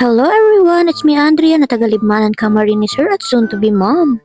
Hello everyone, it's me Andrea na taga-Libmanan Camarines Sir at soon to be mom.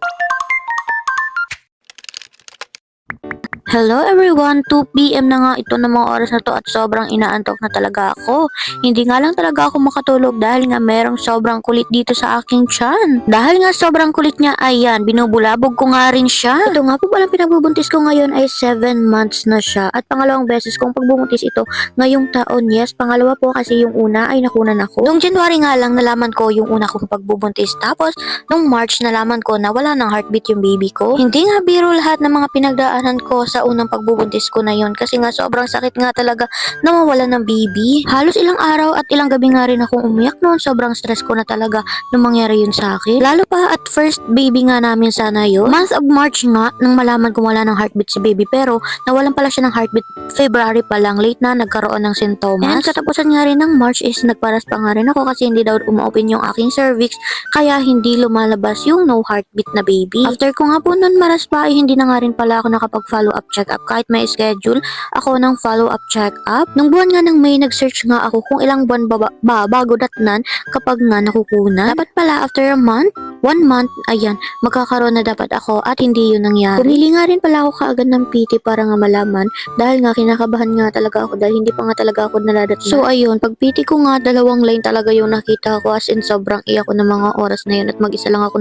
Hello everyone, 2 PM na nga ito ng mga oras na to at sobrang inaantok na talaga ako. Hindi nga lang talaga ako makatulog dahil nga merong sobrang kulit dito sa aking tiyan. Dahil nga sobrang kulit niya, ayan, binubulabog ko nga rin siya. Ito nga po palang pinagbubuntis ko ngayon ay 7 months na siya at pangalawang beses kong pagbubuntis ito ngayong taon. Yes, pangalawa po kasi yung una ay nakunan ako. Noong January nga lang nalaman ko yung una kong pagbubuntis, tapos nung March nalaman ko na wala ng heartbeat yung baby ko. Hindi nga biro lahat ng mga pinagdaanan ko sa unang pagbubuntis ko na yun kasi nga sobrang sakit nga talaga na mawala ng baby. Halos ilang araw at ilang gabi nga rin akong umiyak noon. Sobrang stress ko na talaga nung mangyari yun sa akin. Lalo pa at first baby nga namin sana yun. Month of March nga nang malaman kong wala ng heartbeat si baby, pero nawalan pala siya ng heartbeat February pa lang, late na nagkaroon ng sintomas. And katapusan nga rin ng March is nagparas pa nga rin ako kasi hindi daw uma-open yung aking cervix kaya hindi lumalabas yung no heartbeat na baby. After ko nga po nun maras pa ay hindi na nga rin pala ako nakapag-follow up check up kahit may schedule ako ng follow up check up. Nung buwan nga ng May nag-search nga ako kung ilang buwan ba bago datnan kapag nga nakukunan. Dapat pala after a month, 1 month, ayan, magkakaroon na dapat ako at hindi yun nangyari. Pumili nga rin pala ako kaagad ng PT para nga malaman dahil nga kinakabahan nga talaga ako dahil hindi pa nga talaga ako naladatnan. So ayun, pag PT ko nga 2 line talaga yung nakita ko, as in sobrang iyak ko ng mga oras na yun at mag-isa lang ako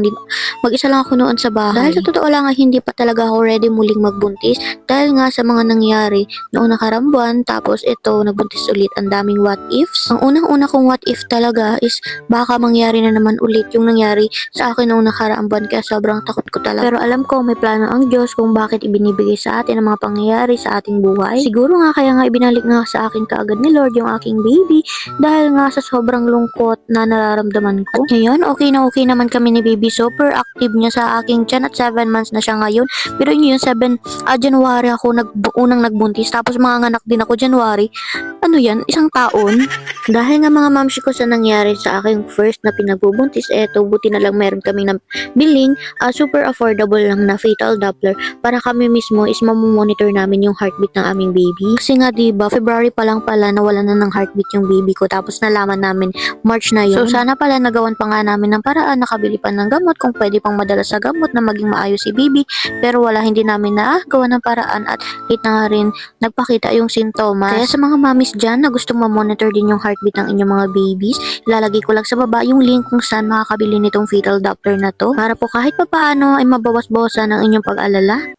noon sa bahay. Dahil sa totoo lang hindi pa talaga ako ready muling magbuntis dahil nga sa mga nangyari noong nakarang buwan, tapos ito nagbuntis ulit. Ang daming what ifs. Ang unang-una kong what if talaga is baka mangyari na naman ulit yung nangyari sa akin noong nakaraang buwan kaya sobrang takot ko talaga. Pero alam ko may plano ang Diyos kung bakit ibinibigay sa atin ang mga pangyayari sa ating buhay. Siguro nga kaya nga ibinalik nga sa akin kaagad ni Lord yung aking baby dahil nga sa sobrang lungkot na nararamdaman ko. At ngayon, okay naman kami ni baby. Super active niya sa aking tiyan at 7 months na siya ngayon. Pero yun, January ako unang nagbuntis tapos mga anak din ako January. Ano yan? Isang taon? Dahil nga mga mamshi ko sa nangyari sa aking first na pinagbubuntis, eto buti na lang meron kaming biling super affordable lang na fetal Doppler para kami mismo is mamomonitor namin yung heartbeat ng aming baby. Kasi nga diba, February pa lang pala nawala na ng heartbeat yung baby ko tapos nalaman namin March na yun. So sana pala nagawan pa nga namin ng paraan, nakabili pa ng gamot kung pwede pang madala sa gamot na maging maayos si baby, pero wala, hindi namin gawa ng paraan at late na nga rin nagpakita yung sintomas. Kaya sa mga mamis dyan na gustong ma-monitor din yung heartbeat ng inyong mga babies, ilalagay ko lang sa baba yung link kung saan makakabili nitong fetal Doppler na to para po kahit papaano ay mabawas-bawasan ang inyong pag-alala.